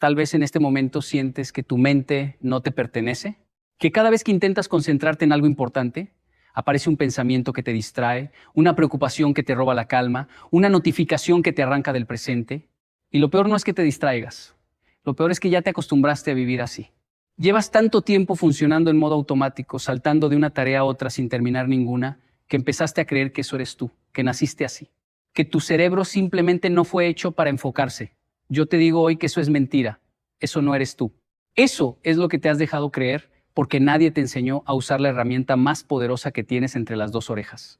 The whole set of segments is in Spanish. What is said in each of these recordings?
Tal vez en este momento sientes que tu mente no te pertenece, que cada vez que intentas concentrarte en algo importante, aparece un pensamiento que te distrae, una preocupación que te roba la calma, una notificación que te arranca del presente. Y lo peor no es que te distraigas, lo peor es que ya te acostumbraste a vivir así. Llevas tanto tiempo funcionando en modo automático, saltando de una tarea a otra sin terminar ninguna, que empezaste a creer que eso eres tú, que naciste así, que tu cerebro simplemente no fue hecho para enfocarse. Yo te digo hoy que eso es mentira, eso no eres tú. Eso es lo que te has dejado creer porque nadie te enseñó a usar la herramienta más poderosa que tienes entre las dos orejas.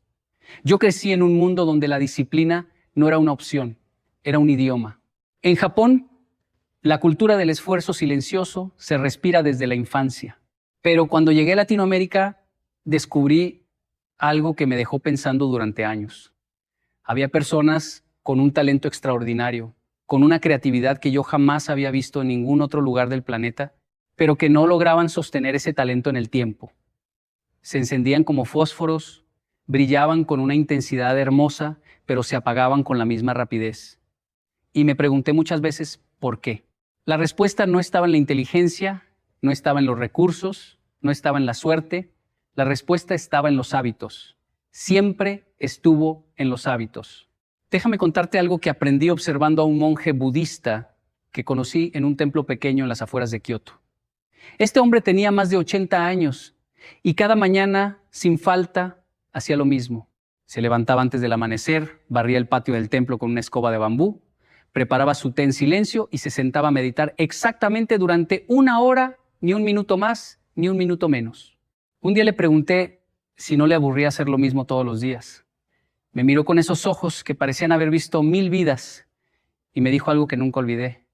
Yo crecí en un mundo donde la disciplina no era una opción, era un idioma. En Japón, la cultura del esfuerzo silencioso se respira desde la infancia. Pero cuando llegué a Latinoamérica, descubrí algo que me dejó pensando durante años. Había personas con un talento extraordinario, con una creatividad que yo jamás había visto en ningún otro lugar del planeta, pero que no lograban sostener ese talento en el tiempo. Se encendían como fósforos, brillaban con una intensidad hermosa, pero se apagaban con la misma rapidez. Y me pregunté muchas veces, ¿por qué? La respuesta no estaba en la inteligencia, no estaba en los recursos, no estaba en la suerte. La respuesta estaba en los hábitos. Siempre estuvo en los hábitos. Déjame contarte algo que aprendí observando a un monje budista que conocí en un templo pequeño en las afueras de Kioto. Este hombre tenía más de 80 años y cada mañana, sin falta, hacía lo mismo. Se levantaba antes del amanecer, barría el patio del templo con una escoba de bambú, preparaba su té en silencio y se sentaba a meditar exactamente durante 1 hora, ni un minuto más, ni un minuto menos. Un día le pregunté si no le aburría hacer lo mismo todos los días. Me miró con esos ojos que parecían haber visto 1000 vidas y me dijo algo que nunca olvidé.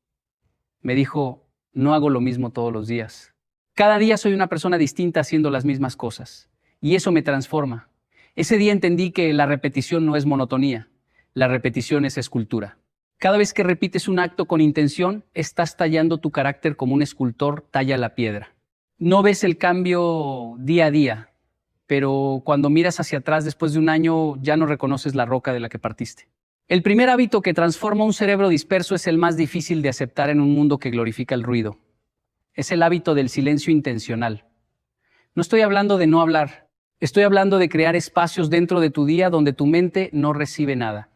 Me dijo, no hago lo mismo todos los días. Cada día soy una persona distinta haciendo las mismas cosas y eso me transforma. Ese día entendí que la repetición no es monotonía, la repetición es escultura. Cada vez que repites un acto con intención, estás tallando tu carácter como un escultor talla la piedra. No ves el cambio día a día, pero cuando miras hacia atrás después de un año ya no reconoces la roca de la que partiste. El primer hábito que transforma un cerebro disperso es el más difícil de aceptar en un mundo que glorifica el ruido. Es el hábito del silencio intencional. No estoy hablando de no hablar, estoy hablando de crear espacios dentro de tu día donde tu mente no recibe nada.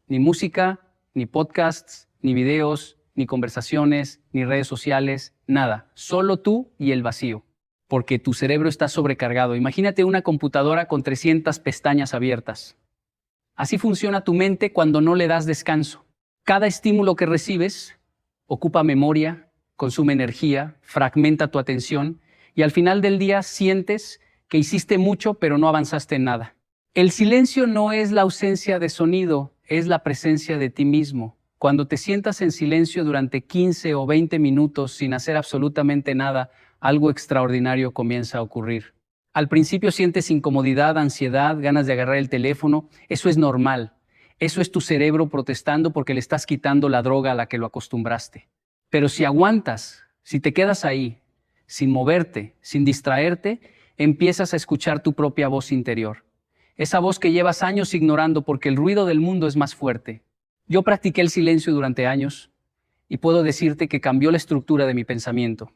Ni música, ni podcasts, ni videos, ni conversaciones, ni redes sociales, nada. Solo tú y el vacío. Porque tu cerebro está sobrecargado. Imagínate una computadora con 300 pestañas abiertas. Así funciona tu mente cuando no le das descanso. Cada estímulo que recibes ocupa memoria, consume energía, fragmenta tu atención y al final del día sientes que hiciste mucho pero no avanzaste en nada. El silencio no es la ausencia de sonido, es la presencia de ti mismo. Cuando te sientas en silencio durante 15 o 20 minutos sin hacer absolutamente nada, algo extraordinario comienza a ocurrir. Al principio sientes incomodidad, ansiedad, ganas de agarrar el teléfono. Eso es normal. Eso es tu cerebro protestando porque le estás quitando la droga a la que lo acostumbraste. Pero si aguantas, si te quedas ahí, sin moverte, sin distraerte, empiezas a escuchar tu propia voz interior. Esa voz que llevas años ignorando porque el ruido del mundo es más fuerte. Yo practiqué el silencio durante años y puedo decirte que cambió la estructura de mi pensamiento.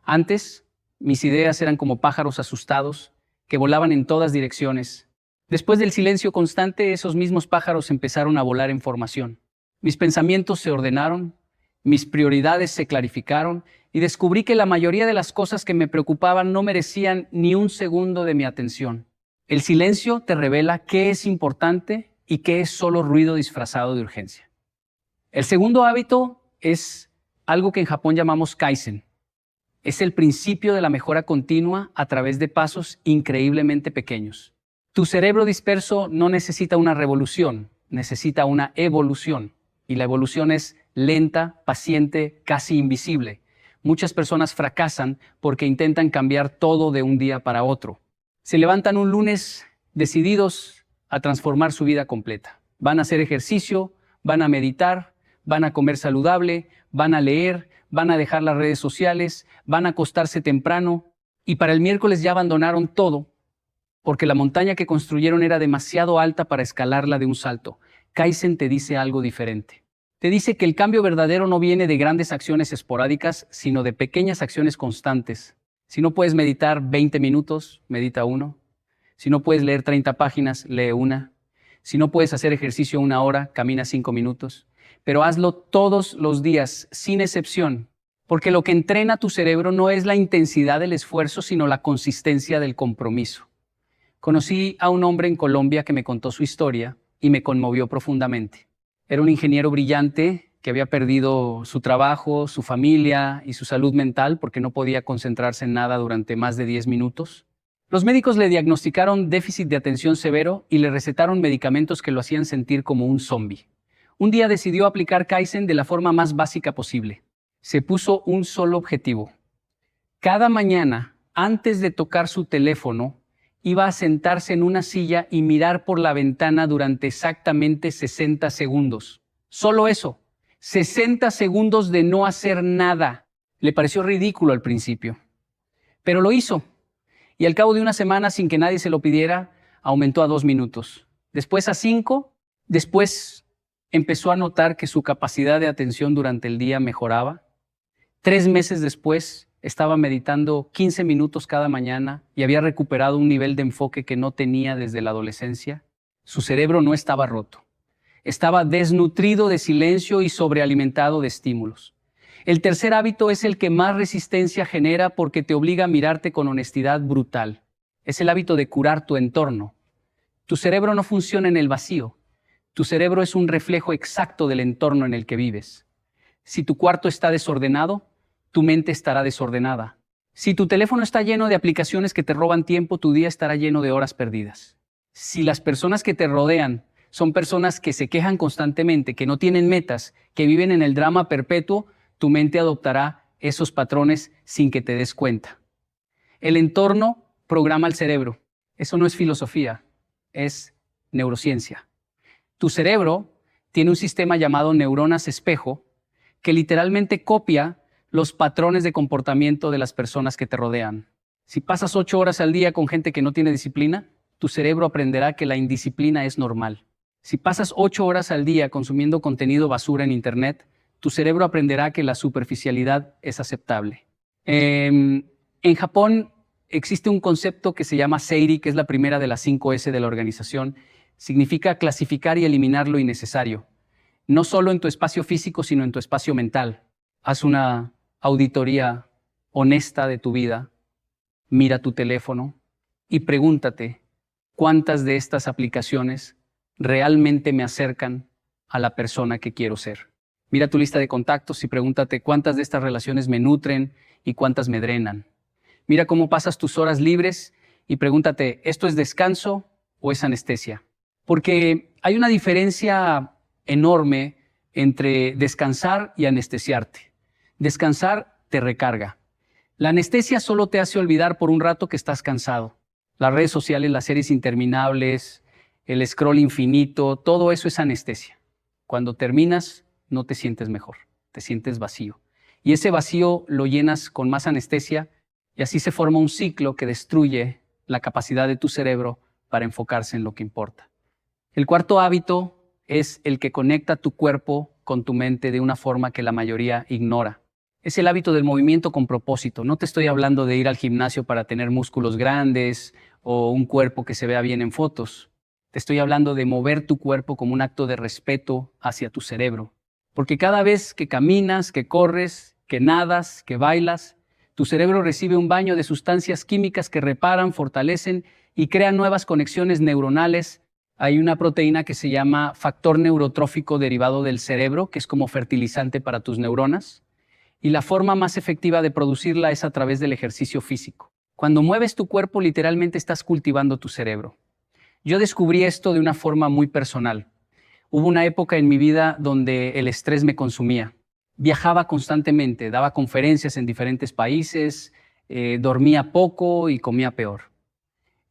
Antes, mis ideas eran como pájaros asustados que volaban en todas direcciones. Después del silencio constante, esos mismos pájaros empezaron a volar en formación. Mis pensamientos se ordenaron, mis prioridades se clarificaron y descubrí que la mayoría de las cosas que me preocupaban no merecían ni un segundo de mi atención. El silencio te revela qué es importante y qué es solo ruido disfrazado de urgencia. El segundo hábito es algo que en Japón llamamos Kaizen. Es el principio de la mejora continua a través de pasos increíblemente pequeños. Tu cerebro disperso no necesita una revolución, necesita una evolución. Y la evolución es lenta, paciente, casi invisible. Muchas personas fracasan porque intentan cambiar todo de un día para otro. Se levantan un lunes decididos a transformar su vida completa. Van a hacer ejercicio, van a meditar, van a comer saludable, van a leer, van a dejar las redes sociales, van a acostarse temprano y para el miércoles ya abandonaron todo porque la montaña que construyeron era demasiado alta para escalarla de un salto. Kaizen te dice algo diferente. Te dice que el cambio verdadero no viene de grandes acciones esporádicas, sino de pequeñas acciones constantes. Si no puedes meditar 20 minutos, medita 1. Si no puedes leer 30 páginas, lee 1. Si no puedes hacer ejercicio 1 hora, camina 5 minutos. Pero hazlo todos los días, sin excepción. Porque lo que entrena tu cerebro no es la intensidad del esfuerzo, sino la consistencia del compromiso. Conocí a un hombre en Colombia que me contó su historia y me conmovió profundamente. Era un ingeniero brillante que había perdido su trabajo, su familia y su salud mental porque no podía concentrarse en nada durante más de 10 minutos. Los médicos le diagnosticaron déficit de atención severo y le recetaron medicamentos que lo hacían sentir como un zombi. Un día decidió aplicar Kaizen de la forma más básica posible. Se puso un solo objetivo. Cada mañana, antes de tocar su teléfono, iba a sentarse en una silla y mirar por la ventana durante exactamente 60 segundos. Solo eso, 60 segundos de no hacer nada. Le pareció ridículo al principio, pero lo hizo. Y al cabo de una semana, sin que nadie se lo pidiera, aumentó a 2 minutos. Después a 5, después empezó a notar que su capacidad de atención durante el día mejoraba. 3 meses después, estaba meditando 15 minutos cada mañana y había recuperado un nivel de enfoque que no tenía desde la adolescencia. Su cerebro no estaba roto. Estaba desnutrido de silencio y sobrealimentado de estímulos. El tercer hábito es el que más resistencia genera porque te obliga a mirarte con honestidad brutal. Es el hábito de curar tu entorno. Tu cerebro no funciona en el vacío. Tu cerebro es un reflejo exacto del entorno en el que vives. Si tu cuarto está desordenado, tu mente estará desordenada. Si tu teléfono está lleno de aplicaciones que te roban tiempo, tu día estará lleno de horas perdidas. Si las personas que te rodean son personas que se quejan constantemente, que no tienen metas, que viven en el drama perpetuo, tu mente adoptará esos patrones sin que te des cuenta. El entorno programa el cerebro. Eso no es filosofía, es neurociencia. Tu cerebro tiene un sistema llamado neuronas espejo que literalmente copia los patrones de comportamiento de las personas que te rodean. Si pasas 8 horas al día con gente que no tiene disciplina, tu cerebro aprenderá que la indisciplina es normal. Si pasas 8 horas al día consumiendo contenido basura en Internet, tu cerebro aprenderá que la superficialidad es aceptable. En Japón existe un concepto que se llama Seiri, que es la primera de las 5 S de la organización. Significa clasificar y eliminar lo innecesario. No solo en tu espacio físico, sino en tu espacio mental. Haz una auditoría honesta de tu vida, mira tu teléfono y pregúntate cuántas de estas aplicaciones realmente me acercan a la persona que quiero ser. Mira tu lista de contactos y pregúntate cuántas de estas relaciones me nutren y cuántas me drenan. Mira cómo pasas tus horas libres y pregúntate, ¿esto es descanso o es anestesia? Porque hay una diferencia enorme entre descansar y anestesiarte. Descansar te recarga. La anestesia solo te hace olvidar por un rato que estás cansado. Las redes sociales, las series interminables, el scroll infinito, todo eso es anestesia. Cuando terminas, no te sientes mejor, te sientes vacío. Y ese vacío lo llenas con más anestesia y así se forma un ciclo que destruye la capacidad de tu cerebro para enfocarse en lo que importa. El cuarto hábito es el que conecta tu cuerpo con tu mente de una forma que la mayoría ignora. Es el hábito del movimiento con propósito. No te estoy hablando de ir al gimnasio para tener músculos grandes o un cuerpo que se vea bien en fotos. Te estoy hablando de mover tu cuerpo como un acto de respeto hacia tu cerebro. Porque cada vez que caminas, que corres, que nadas, que bailas, tu cerebro recibe un baño de sustancias químicas que reparan, fortalecen y crean nuevas conexiones neuronales. Hay una proteína que se llama factor neurotrófico derivado del cerebro, que es como fertilizante para tus neuronas. Y la forma más efectiva de producirla es a través del ejercicio físico. Cuando mueves tu cuerpo, literalmente estás cultivando tu cerebro. Yo descubrí esto de una forma muy personal. Hubo una época en mi vida donde el estrés me consumía. Viajaba constantemente, daba conferencias en diferentes países, dormía poco y comía peor.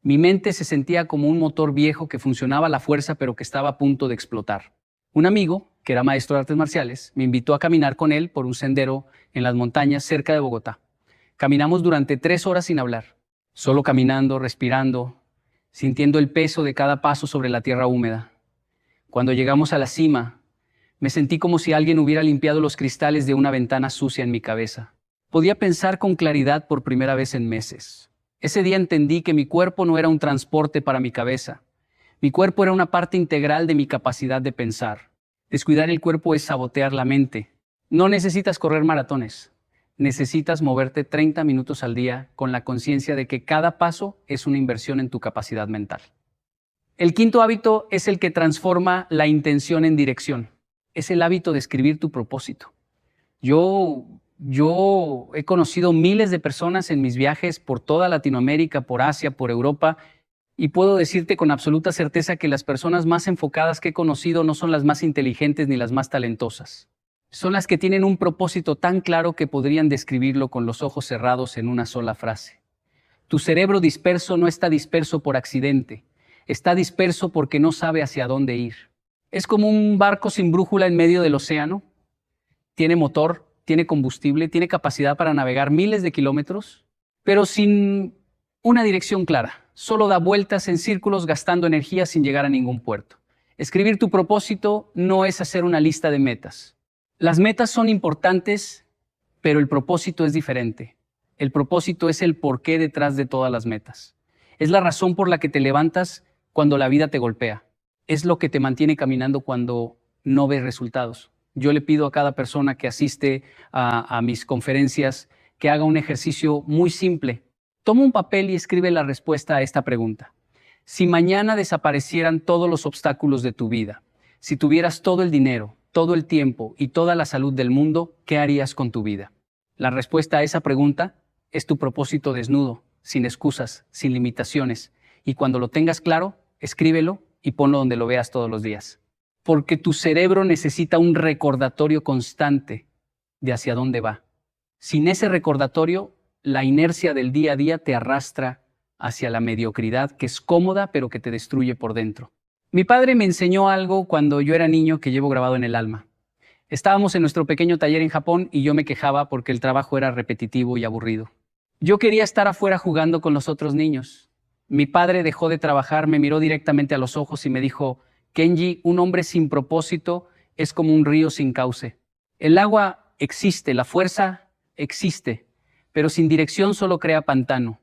Mi mente se sentía como un motor viejo que funcionaba a la fuerza pero que estaba a punto de explotar. Un amigo, que era maestro de artes marciales, me invitó a caminar con él por un sendero en las montañas cerca de Bogotá. Caminamos durante 3 horas sin hablar, solo caminando, respirando, sintiendo el peso de cada paso sobre la tierra húmeda. Cuando llegamos a la cima, Me sentí como si alguien hubiera limpiado los cristales de una ventana sucia en mi cabeza. Podía pensar con claridad por primera vez en meses. Ese día entendí que mi cuerpo no era un transporte para mi cabeza. Mi cuerpo era una parte integral de mi capacidad de pensar. Descuidar el cuerpo es sabotear la mente. No necesitas correr maratones. Necesitas moverte 30 minutos al día con la conciencia de que cada paso es una inversión en tu capacidad mental. El quinto hábito es el que transforma la intención en dirección. Es el hábito de escribir tu propósito. Yo he conocido miles de personas en mis viajes por toda Latinoamérica, por Asia, por Europa, y puedo decirte con absoluta certeza que las personas más enfocadas que he conocido no son las más inteligentes ni las más talentosas. Son las que tienen un propósito tan claro que podrían describirlo con los ojos cerrados en una sola frase. Tu cerebro disperso no está disperso por accidente, está disperso porque no sabe hacia dónde ir. Es como un barco sin brújula en medio del océano. Tiene motor, tiene combustible, tiene capacidad para navegar miles de kilómetros, pero sin una dirección clara. Solo da vueltas en círculos gastando energía sin llegar a ningún puerto. Escribir tu propósito no es hacer una lista de metas. Las metas son importantes, pero el propósito es diferente. El propósito es el porqué detrás de todas las metas. Es la razón por la que te levantas cuando la vida te golpea. Es lo que te mantiene caminando cuando no ves resultados. Yo le pido a cada persona que asiste a mis conferencias que haga un ejercicio muy simple. Toma un papel y escribe la respuesta a esta pregunta. Si mañana desaparecieran todos los obstáculos de tu vida, si tuvieras todo el dinero, todo el tiempo y toda la salud del mundo, ¿qué harías con tu vida? La respuesta a esa pregunta es tu propósito desnudo, sin excusas, sin limitaciones. Y cuando lo tengas claro, escríbelo y ponlo donde lo veas todos los días. Porque tu cerebro necesita un recordatorio constante de hacia dónde va. Sin ese recordatorio, la inercia del día a día te arrastra hacia la mediocridad, que es cómoda pero que te destruye por dentro. Mi padre me enseñó algo cuando yo era niño que llevo grabado en el alma. Estábamos en nuestro pequeño taller en Japón y yo me quejaba porque el trabajo era repetitivo y aburrido. Yo quería estar afuera jugando con los otros niños. Mi padre dejó de trabajar, me miró directamente a los ojos y me dijo: Kenji, un hombre sin propósito es como un río sin cauce. El agua existe, la fuerza existe, pero sin dirección solo crea pantano.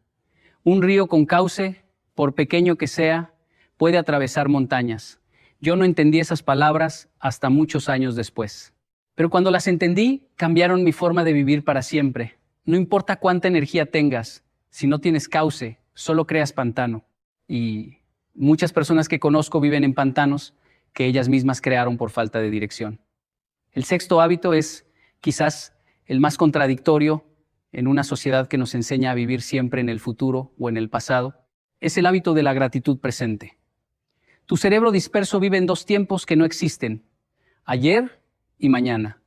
Un río con cauce, por pequeño que sea, puede atravesar montañas. Yo no entendí esas palabras hasta muchos años después. Pero cuando las entendí, cambiaron mi forma de vivir para siempre. No importa cuánta energía tengas, si no tienes cauce, solo creas pantano. Y muchas personas que conozco viven en pantanos que ellas mismas crearon por falta de dirección. El sexto hábito es quizás el más contradictorio en una sociedad que nos enseña a vivir siempre en el futuro o en el pasado. Es el hábito de la gratitud presente. Tu cerebro disperso vive en dos tiempos que no existen: ayer y mañana.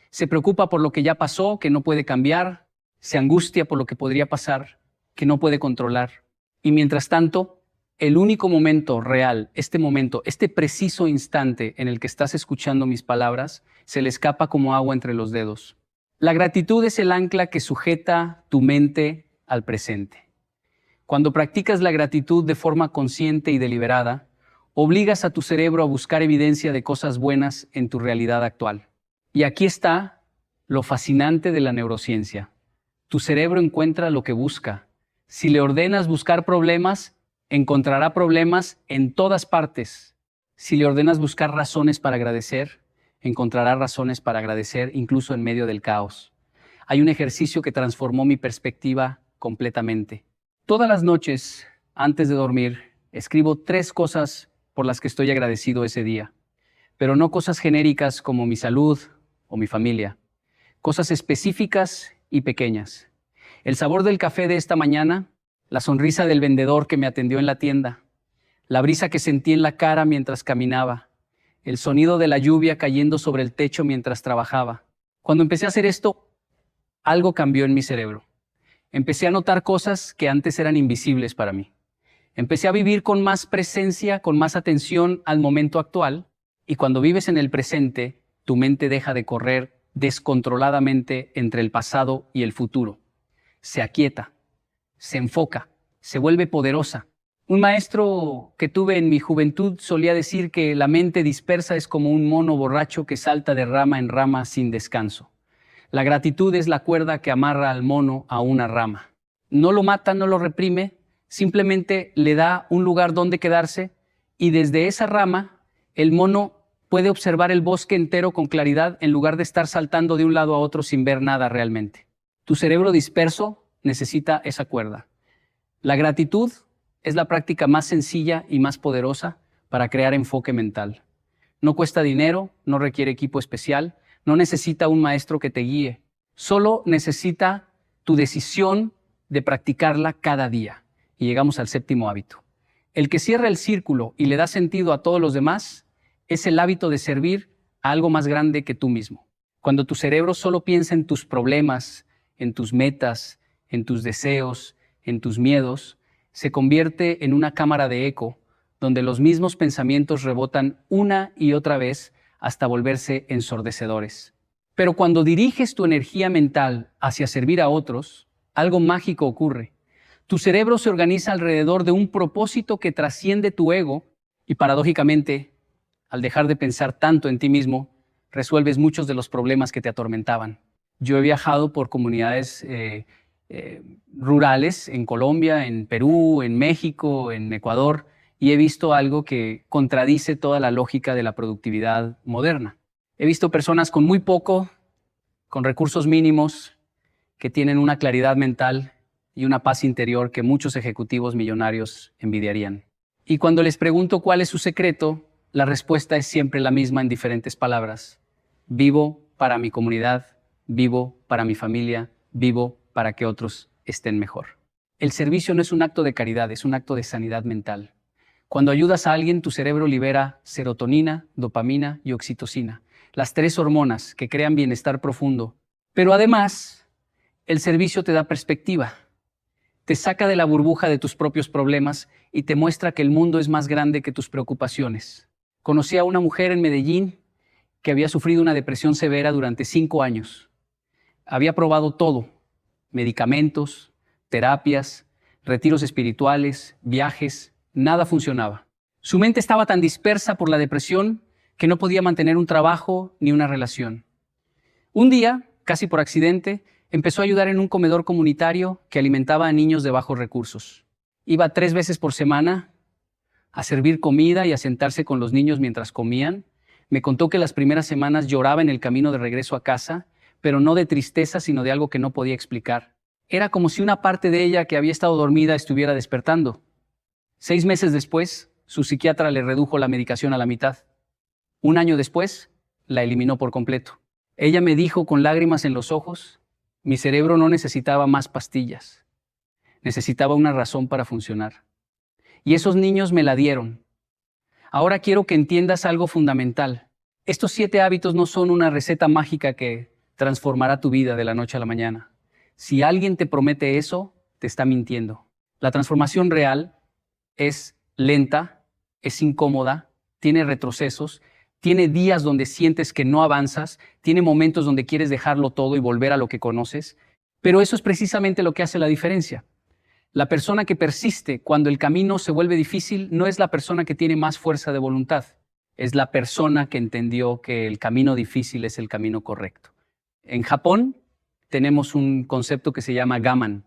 Se preocupa por lo que ya pasó, que no puede cambiar. Se angustia por lo que podría pasar, que no puede controlar. Y mientras tanto, el único momento real, este preciso instante en el que estás escuchando mis palabras, se le escapa como agua entre los dedos. La gratitud es el ancla que sujeta tu mente al presente. Cuando practicas la gratitud de forma consciente y deliberada, obligas a tu cerebro a buscar evidencia de cosas buenas en tu realidad actual. Y aquí está lo fascinante de la neurociencia. Tu cerebro encuentra lo que busca. Si le ordenas buscar problemas, encontrará problemas en todas partes. Si le ordenas buscar razones para agradecer, encontrará razones para agradecer incluso en medio del caos. Hay un ejercicio que transformó mi perspectiva completamente. Todas las noches, antes de dormir, escribo 3 cosas por las que estoy agradecido ese día, pero no cosas genéricas como mi salud o mi familia, cosas específicas y pequeñas. El sabor del café de esta mañana, la sonrisa del vendedor que me atendió en la tienda, la brisa que sentí en la cara mientras caminaba, el sonido de la lluvia cayendo sobre el techo mientras trabajaba. Cuando empecé a hacer esto, algo cambió en mi cerebro. Empecé a notar cosas que antes eran invisibles para mí. Empecé a vivir con más presencia, con más atención al momento actual, y cuando vives en el presente, tu mente deja de correr descontroladamente entre el pasado y el futuro. Se aquieta, se enfoca, se vuelve poderosa. Un maestro que tuve en mi juventud solía decir que la mente dispersa es como un mono borracho que salta de rama en rama sin descanso. La gratitud es la cuerda que amarra al mono a una rama. No lo mata, no lo reprime, simplemente le da un lugar donde quedarse y desde esa rama el mono puede observar el bosque entero con claridad en lugar de estar saltando de un lado a otro sin ver nada realmente. Tu cerebro disperso necesita esa cuerda. La gratitud es la práctica más sencilla y más poderosa para crear enfoque mental. No cuesta dinero, no requiere equipo especial, no necesita un maestro que te guíe. Solo necesita tu decisión de practicarla cada día. Y llegamos al séptimo hábito. El que cierra el círculo y le da sentido a todos los demás es el hábito de servir a algo más grande que tú mismo. Cuando tu cerebro solo piensa en tus problemas, en tus metas, en tus deseos, en tus miedos, se convierte en una cámara de eco donde los mismos pensamientos rebotan una y otra vez hasta volverse ensordecedores. Pero cuando diriges tu energía mental hacia servir a otros, algo mágico ocurre. Tu cerebro se organiza alrededor de un propósito que trasciende tu ego y, paradójicamente, al dejar de pensar tanto en ti mismo, resuelves muchos de los problemas que te atormentaban. Yo he viajado por comunidades rurales en Colombia, en Perú, en México, en Ecuador, y he visto algo que contradice toda la lógica de la productividad moderna. He visto personas con muy poco, con recursos mínimos, que tienen una claridad mental y una paz interior que muchos ejecutivos millonarios envidiarían. Y cuando les pregunto cuál es su secreto, la respuesta es siempre la misma en diferentes palabras. Vivo para mi comunidad, vivo para mi familia, vivo para que otros estén mejor. El servicio no es un acto de caridad, es un acto de sanidad mental. Cuando ayudas a alguien, tu cerebro libera serotonina, dopamina y oxitocina, las tres hormonas que crean bienestar profundo. Pero además, el servicio te da perspectiva. Te saca de la burbuja de tus propios problemas y te muestra que el mundo es más grande que tus preocupaciones. Conocí a una mujer en Medellín que había sufrido una depresión severa durante 5 años. Había probado todo: medicamentos, terapias, retiros espirituales, viajes. Nada funcionaba. Su mente estaba tan dispersa por la depresión que no podía mantener un trabajo ni una relación. Un día, casi por accidente, empezó a ayudar en un comedor comunitario que alimentaba a niños de bajos recursos. Iba 3 veces por semana a servir comida y a sentarse con los niños mientras comían. Me contó que las primeras semanas lloraba en el camino de regreso a casa, pero no de tristeza, sino de algo que no podía explicar. Era como si una parte de ella que había estado dormida estuviera despertando. 6 meses después, su psiquiatra le redujo la medicación a la mitad. 1 año después, la eliminó por completo. Ella me dijo con lágrimas en los ojos: mi cerebro no necesitaba más pastillas. Necesitaba una razón para funcionar. Y esos niños me la dieron. Ahora quiero que entiendas algo fundamental. Estos 7 hábitos no son una receta mágica que transformará tu vida de la noche a la mañana. Si alguien te promete eso, te está mintiendo. La transformación real es lenta, es incómoda, tiene retrocesos, tiene días donde sientes que no avanzas, tiene momentos donde quieres dejarlo todo y volver a lo que conoces, pero eso es precisamente lo que hace la diferencia. La persona que persiste cuando el camino se vuelve difícil no es la persona que tiene más fuerza de voluntad, es la persona que entendió que el camino difícil es el camino correcto. En Japón tenemos un concepto que se llama gaman.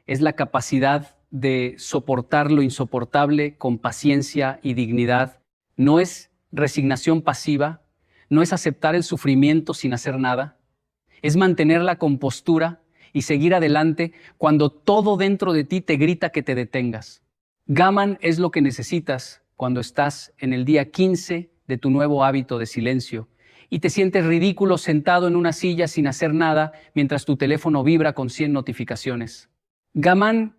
Es la capacidad de soportar lo insoportable con paciencia y dignidad. No es resignación pasiva, no es aceptar el sufrimiento sin hacer nada, es mantener la compostura y seguir adelante cuando todo dentro de ti te grita que te detengas. Gaman es lo que necesitas cuando estás en el día 15 de tu nuevo hábito de silencio y te sientes ridículo sentado en una silla sin hacer nada mientras tu teléfono vibra con 100 notificaciones. Gaman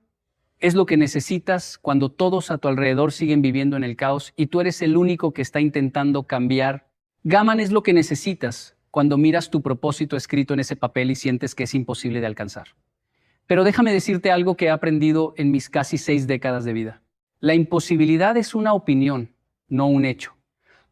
es lo que necesitas cuando todos a tu alrededor siguen viviendo en el caos y tú eres el único que está intentando cambiar. Gaman es lo que necesitas cuando miras tu propósito escrito en ese papel y sientes que es imposible de alcanzar. Pero déjame decirte algo que he aprendido en mis casi 6 décadas de vida. La imposibilidad es una opinión, no un hecho.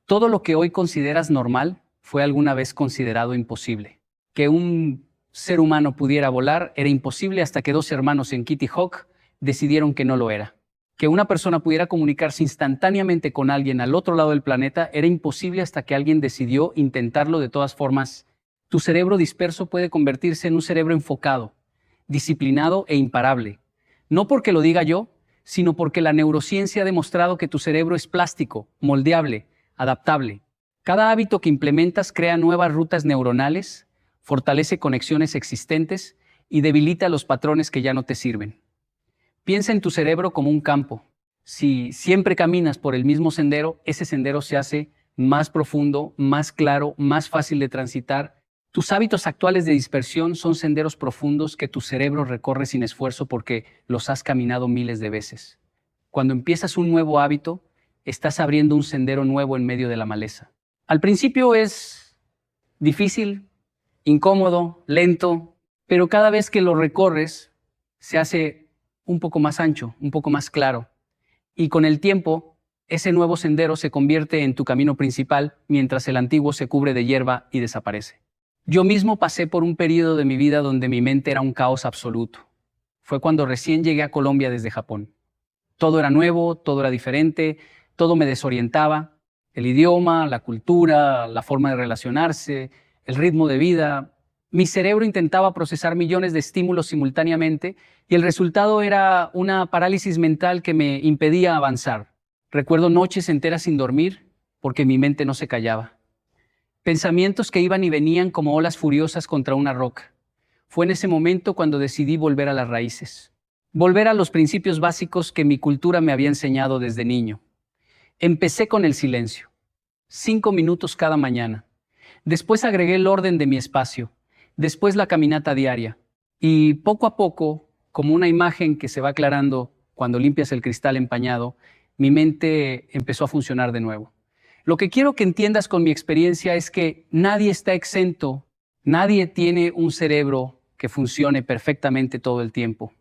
Todo lo que hoy consideras normal fue alguna vez considerado imposible. Que un ser humano pudiera volar era imposible hasta que 2 hermanos en Kitty Hawk decidieron que no lo era. Que una persona pudiera comunicarse instantáneamente con alguien al otro lado del planeta era imposible hasta que alguien decidió intentarlo de todas formas. Tu cerebro disperso puede convertirse en un cerebro enfocado, disciplinado e imparable. No porque lo diga yo, sino porque la neurociencia ha demostrado que tu cerebro es plástico, moldeable, adaptable. Cada hábito que implementas crea nuevas rutas neuronales, fortalece conexiones existentes y debilita los patrones que ya no te sirven. Piensa en tu cerebro como un campo. Si siempre caminas por el mismo sendero, ese sendero se hace más profundo, más claro, más fácil de transitar. Tus hábitos actuales de dispersión son senderos profundos que tu cerebro recorre sin esfuerzo porque los has caminado miles de veces. Cuando empiezas un nuevo hábito, estás abriendo un sendero nuevo en medio de la maleza. Al principio es difícil, incómodo, lento, pero cada vez que lo recorres, se hace un poco más ancho, un poco más claro. Y con el tiempo, ese nuevo sendero se convierte en tu camino principal, mientras el antiguo se cubre de hierba y desaparece. Yo mismo pasé por un periodo de mi vida donde mi mente era un caos absoluto. Fue cuando recién llegué a Colombia desde Japón. Todo era nuevo, todo era diferente, todo me desorientaba. El idioma, la cultura, la forma de relacionarse, el ritmo de vida. Mi cerebro intentaba procesar millones de estímulos simultáneamente y el resultado era una parálisis mental que me impedía avanzar. Recuerdo noches enteras sin dormir porque mi mente no se callaba. Pensamientos que iban y venían como olas furiosas contra una roca. Fue en ese momento cuando decidí volver a las raíces. Volver a los principios básicos que mi cultura me había enseñado desde niño. Empecé con el silencio. 5 minutos cada mañana. Después agregué el orden de mi espacio. Después la caminata diaria. Y poco a poco, como una imagen que se va aclarando cuando limpias el cristal empañado, mi mente empezó a funcionar de nuevo. Lo que quiero que entiendas con mi experiencia es que nadie está exento, nadie tiene un cerebro que funcione perfectamente todo el tiempo.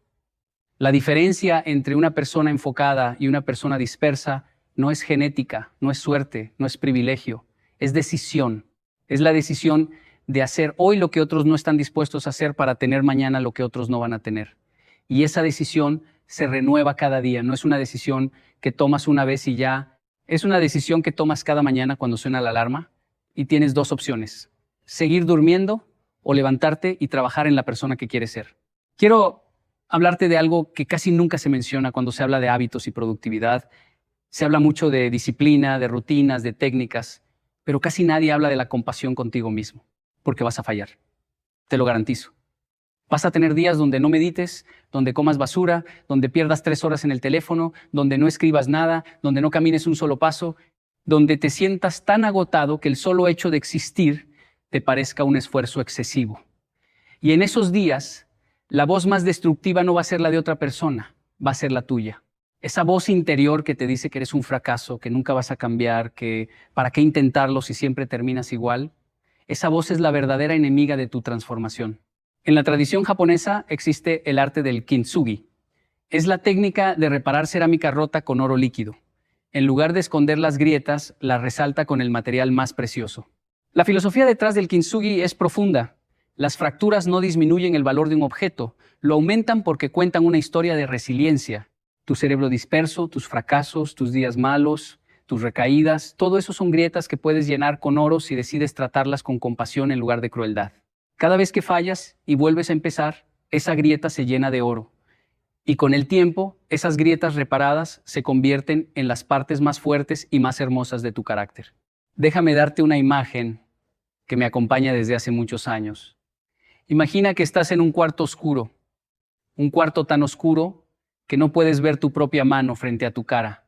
La diferencia entre una persona enfocada y una persona dispersa no es genética, no es suerte, no es privilegio, es decisión. Es la decisión de hacer hoy lo que otros no están dispuestos a hacer para tener mañana lo que otros no van a tener. Y esa decisión se renueva cada día, no es una decisión que tomas una vez y ya. Es una decisión que tomas cada mañana cuando suena la alarma y tienes dos opciones: seguir durmiendo o levantarte y trabajar en la persona que quieres ser. Quiero hablarte de algo que casi nunca se menciona cuando se habla de hábitos y productividad. Se habla mucho de disciplina, de rutinas, de técnicas, pero casi nadie habla de la compasión contigo mismo, porque vas a fallar. Te lo garantizo. Vas a tener días donde no medites, donde comas basura, donde pierdas 3 horas en el teléfono, donde no escribas nada, donde no camines un solo paso, donde te sientas tan agotado que el solo hecho de existir te parezca un esfuerzo excesivo. Y en esos días, la voz más destructiva no va a ser la de otra persona, va a ser la tuya. Esa voz interior que te dice que eres un fracaso, que nunca vas a cambiar, que para qué intentarlo si siempre terminas igual, esa voz es la verdadera enemiga de tu transformación. En la tradición japonesa existe el arte del kintsugi. Es la técnica de reparar cerámica rota con oro líquido. En lugar de esconder las grietas, las resalta con el material más precioso. La filosofía detrás del kintsugi es profunda. Las fracturas no disminuyen el valor de un objeto, lo aumentan porque cuentan una historia de resiliencia. Tu cerebro disperso, tus fracasos, tus días malos, tus recaídas, todo eso son grietas que puedes llenar con oro si decides tratarlas con compasión en lugar de crueldad. Cada vez que fallas y vuelves a empezar, esa grieta se llena de oro. Y con el tiempo, esas grietas reparadas se convierten en las partes más fuertes y más hermosas de tu carácter. Déjame darte una imagen que me acompaña desde hace muchos años. Imagina que estás en un cuarto oscuro, un cuarto tan oscuro que no puedes ver tu propia mano frente a tu cara.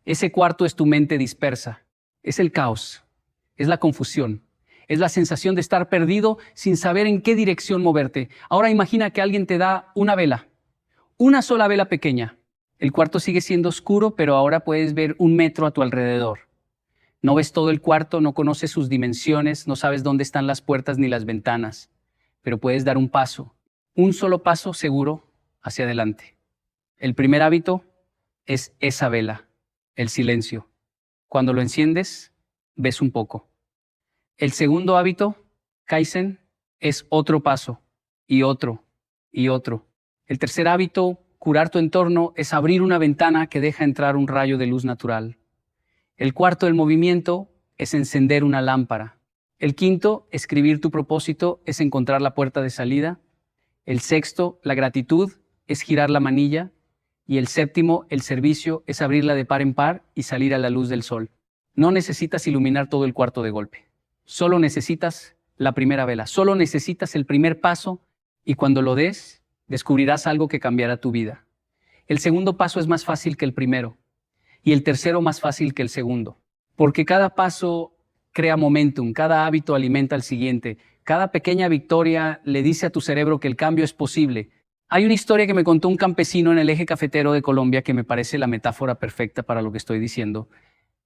Ese cuarto es tu mente dispersa, es el caos, es la confusión. Es la sensación de estar perdido sin saber en qué dirección moverte. Ahora imagina que alguien te da una vela, una sola vela pequeña. El cuarto sigue siendo oscuro, pero ahora puedes ver 1 metro a tu alrededor. No ves todo el cuarto, no conoces sus dimensiones, no sabes dónde están las puertas ni las ventanas, pero puedes dar un paso, un solo paso seguro hacia adelante. El primer hábito es esa vela, el silencio. Cuando lo enciendes, ves un poco. El segundo hábito, Kaizen, es otro paso, y otro, y otro. El tercer hábito, curar tu entorno, es abrir una ventana que deja entrar un rayo de luz natural. El cuarto, el movimiento, es encender una lámpara. El quinto, escribir tu propósito, es encontrar la puerta de salida. El sexto, la gratitud, es girar la manilla. Y el séptimo, el servicio, es abrirla de par en par y salir a la luz del sol. No necesitas iluminar todo el cuarto de golpe. Solo necesitas la primera vela, solo necesitas el primer paso y cuando lo des, descubrirás algo que cambiará tu vida. El segundo paso es más fácil que el primero y el tercero más fácil que el segundo, porque cada paso crea momentum, cada hábito alimenta al siguiente, cada pequeña victoria le dice a tu cerebro que el cambio es posible. Hay una historia que me contó un campesino en el eje cafetero de Colombia que me parece la metáfora perfecta para lo que estoy diciendo.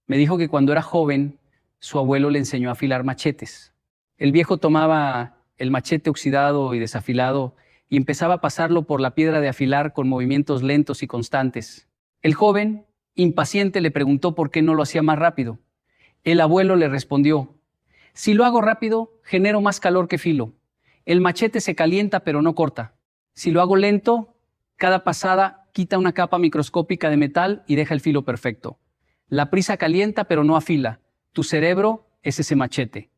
Me dijo que cuando era joven, su abuelo le enseñó a afilar machetes. El viejo tomaba el machete oxidado y desafilado y empezaba a pasarlo por la piedra de afilar con movimientos lentos y constantes. El joven, impaciente, le preguntó por qué no lo hacía más rápido. El abuelo le respondió: si lo hago rápido, genero más calor que filo. El machete se calienta pero no corta. Si lo hago lento, cada pasada quita una capa microscópica de metal y deja el filo perfecto. La prisa calienta pero no afila. Tu cerebro es ese machete.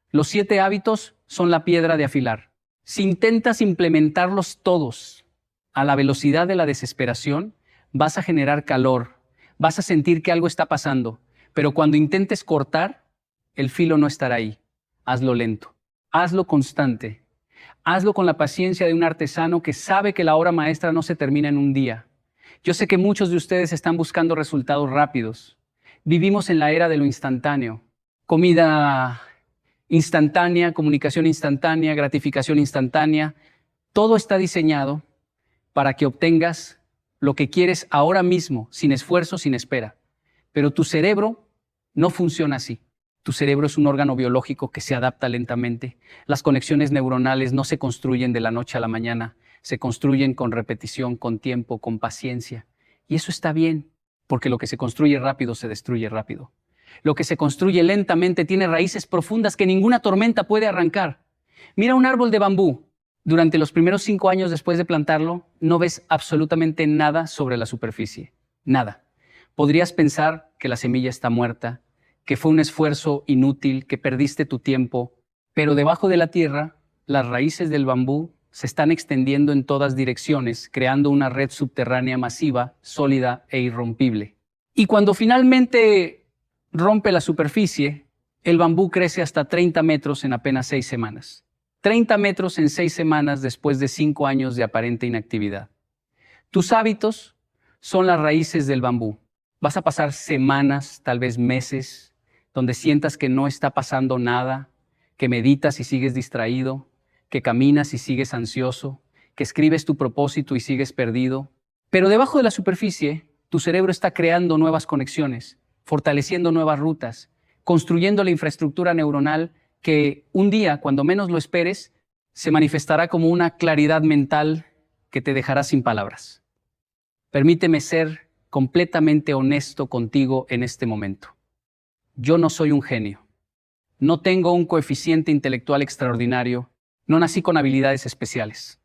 Los 7 hábitos son la piedra de afilar. Si intentas implementarlos todos a la velocidad de la desesperación, vas a generar calor, vas a sentir que algo está pasando, pero cuando intentes cortar, el filo no estará ahí. Hazlo lento, hazlo constante, hazlo con la paciencia de un artesano que sabe que la obra maestra no se termina en un día. Yo sé que muchos de ustedes están buscando resultados rápidos. Vivimos en la era de lo instantáneo. Comida instantánea, comunicación instantánea, gratificación instantánea. Todo está diseñado para que obtengas lo que quieres ahora mismo, sin esfuerzo, sin espera. Pero tu cerebro no funciona así. Tu cerebro es un órgano biológico que se adapta lentamente. Las conexiones neuronales no se construyen de la noche a la mañana, se construyen con repetición, con tiempo, con paciencia. Y eso está bien, porque lo que se construye rápido se destruye rápido. Lo que se construye lentamente tiene raíces profundas que ninguna tormenta puede arrancar. Mira un árbol de bambú. Durante los primeros 5 años después de plantarlo, no ves absolutamente nada sobre la superficie. Nada. Podrías pensar que la semilla está muerta, que fue un esfuerzo inútil, que perdiste tu tiempo, pero debajo de la tierra, las raíces del bambú se están extendiendo en todas direcciones, creando una red subterránea masiva, sólida e irrompible. Y cuando finalmente rompe la superficie, el bambú crece hasta 30 metros en apenas 6 semanas. 30 metros en 6 semanas después de 5 años de aparente inactividad. Tus hábitos son las raíces del bambú. Vas a pasar semanas, tal vez meses, donde sientas que no está pasando nada, que meditas y sigues distraído, que caminas y sigues ansioso, que escribes tu propósito y sigues perdido. Pero debajo de la superficie, tu cerebro está creando nuevas conexiones, fortaleciendo nuevas rutas, construyendo la infraestructura neuronal que un día, cuando menos lo esperes, se manifestará como una claridad mental que te dejará sin palabras. Permíteme ser completamente honesto contigo en este momento. Yo no soy un genio. No tengo un coeficiente intelectual extraordinario. No nací con habilidades especiales.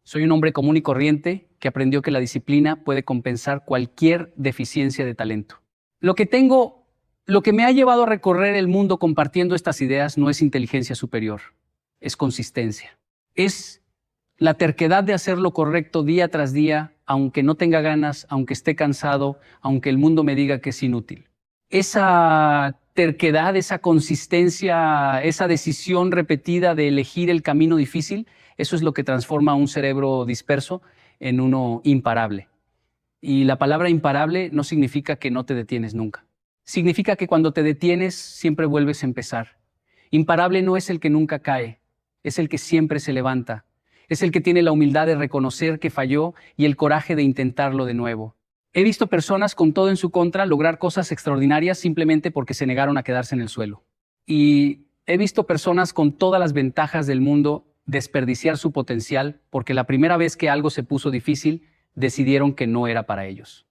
Soy un hombre común y corriente que aprendió que la disciplina puede compensar cualquier deficiencia de talento. Lo que me ha llevado a recorrer el mundo compartiendo estas ideas no es inteligencia superior, es consistencia. Es la terquedad de hacer lo correcto día tras día, aunque no tenga ganas, aunque esté cansado, aunque el mundo me diga que es inútil. Esa terquedad, esa consistencia, esa decisión repetida de elegir el camino difícil, eso es lo que transforma a un cerebro disperso en uno imparable. Y la palabra imparable no significa que no te detienes nunca. Significa que cuando te detienes siempre vuelves a empezar. Imparable no es el que nunca cae, es el que siempre se levanta. Es el que tiene la humildad de reconocer que falló y el coraje de intentarlo de nuevo. He visto personas con todo en su contra lograr cosas extraordinarias simplemente porque se negaron a quedarse en el suelo. Y he visto personas con todas las ventajas del mundo desperdiciar su potencial porque la primera vez que algo se puso difícil, decidieron que no era para ellos.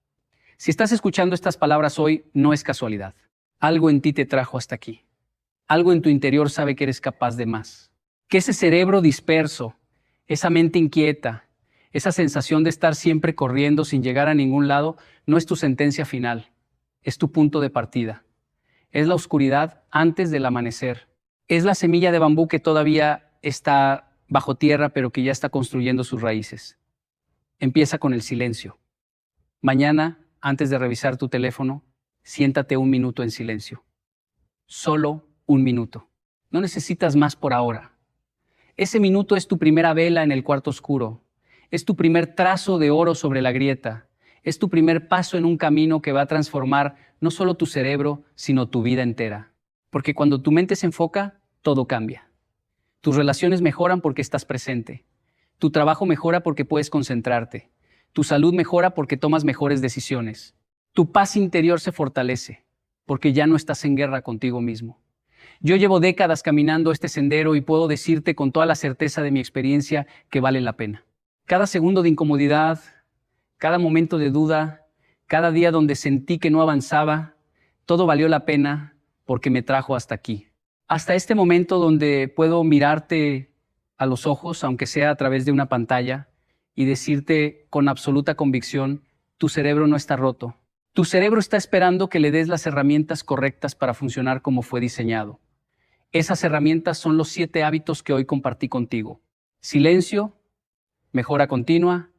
Si estás escuchando estas palabras hoy, no es casualidad. Algo en ti te trajo hasta aquí. Algo en tu interior sabe que eres capaz de más. Que ese cerebro disperso, esa mente inquieta, Esa sensación de estar siempre corriendo sin llegar a ningún lado no es tu sentencia final, es tu punto de partida. Es la oscuridad antes del amanecer. Es la semilla de bambú que todavía está bajo tierra, pero que ya está construyendo sus raíces. Empieza con el silencio. Mañana, antes de revisar tu teléfono, siéntate un minuto en silencio. Solo un minuto. No necesitas más por ahora. Ese minuto es tu primera vela en el cuarto oscuro. Es tu primer trazo de oro sobre la grieta. Es tu primer paso en un camino que va a transformar no solo tu cerebro, sino tu vida entera. Porque cuando tu mente se enfoca, todo cambia. Tus relaciones mejoran porque estás presente. Tu trabajo mejora porque puedes concentrarte. Tu salud mejora porque tomas mejores decisiones. Tu paz interior se fortalece porque ya no estás en guerra contigo mismo. Yo llevo décadas caminando este sendero y puedo decirte con toda la certeza de mi experiencia que vale la pena. Cada segundo de incomodidad, cada momento de duda, cada día donde sentí que no avanzaba, todo valió la pena porque me trajo hasta aquí. Hasta este momento donde puedo mirarte a los ojos, aunque sea a través de una pantalla, y decirte con absoluta convicción, tu cerebro no está roto. Tu cerebro está esperando que le des las herramientas correctas para funcionar como fue diseñado. Esas herramientas son los 7 hábitos que hoy compartí contigo. Silencio, mejora continua,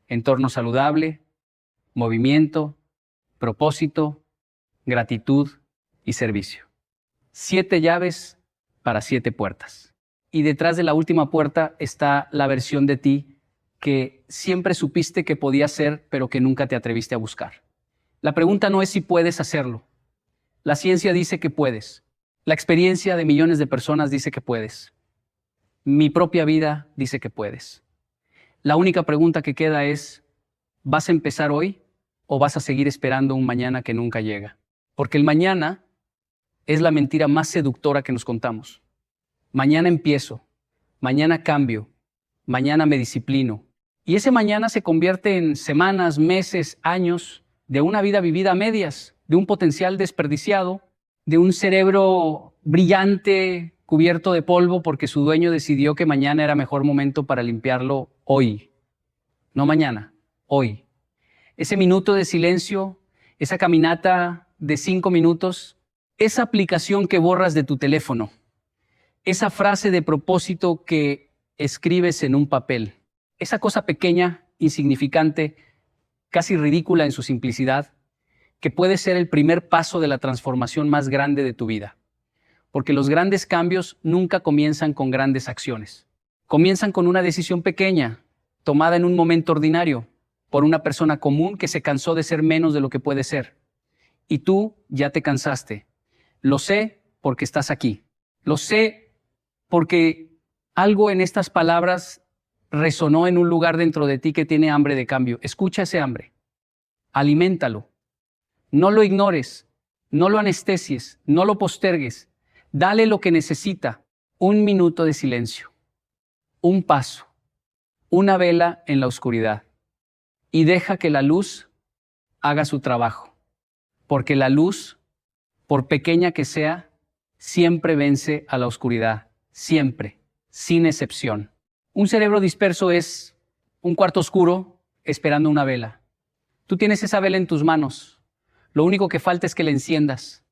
entorno saludable, movimiento, propósito, gratitud y servicio. 7 llaves para 7 puertas. Y detrás de la última puerta está la versión de ti que siempre supiste que podías ser, pero que nunca te atreviste a buscar. La pregunta no es si puedes hacerlo. La ciencia dice que puedes. La experiencia de millones de personas dice que puedes. Mi propia vida dice que puedes. La única pregunta que queda es, ¿vas a empezar hoy o vas a seguir esperando un mañana que nunca llega? Porque el mañana es la mentira más seductora que nos contamos. Mañana empiezo, mañana cambio, mañana me disciplino. Y ese mañana se convierte en semanas, meses, años de una vida vivida a medias, de un potencial desperdiciado, de un cerebro brillante, cubierto de polvo porque su dueño decidió que mañana era mejor momento para limpiarlo hoy. No mañana, hoy. Ese minuto de silencio, esa caminata de 5 minutos, esa aplicación que borras de tu teléfono, esa frase de propósito que escribes en un papel, esa cosa pequeña, insignificante, casi ridícula en su simplicidad, que puede ser el primer paso de la transformación más grande de tu vida. Porque los grandes cambios nunca comienzan con grandes acciones. Comienzan con una decisión pequeña, tomada en un momento ordinario, por una persona común que se cansó de ser menos de lo que puede ser. Y tú ya te cansaste. Lo sé porque estás aquí. Lo sé porque algo en estas palabras resonó en un lugar dentro de ti que tiene hambre de cambio. Escucha ese hambre. Aliméntalo. No lo ignores. No lo anestesies. No lo postergues. Dale lo que necesita. 1 minuto de silencio. Un paso. Una vela en la oscuridad. Y deja que la luz haga su trabajo. Porque la luz, por pequeña que sea, siempre vence a la oscuridad. Siempre. Sin excepción. Un cerebro disperso es un cuarto oscuro esperando una vela. Tú tienes esa vela en tus manos. Lo único que falta es que la enciendas.